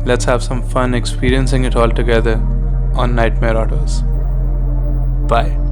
Let's have some fun experiencing it all together on Nightmare Autos. Bye.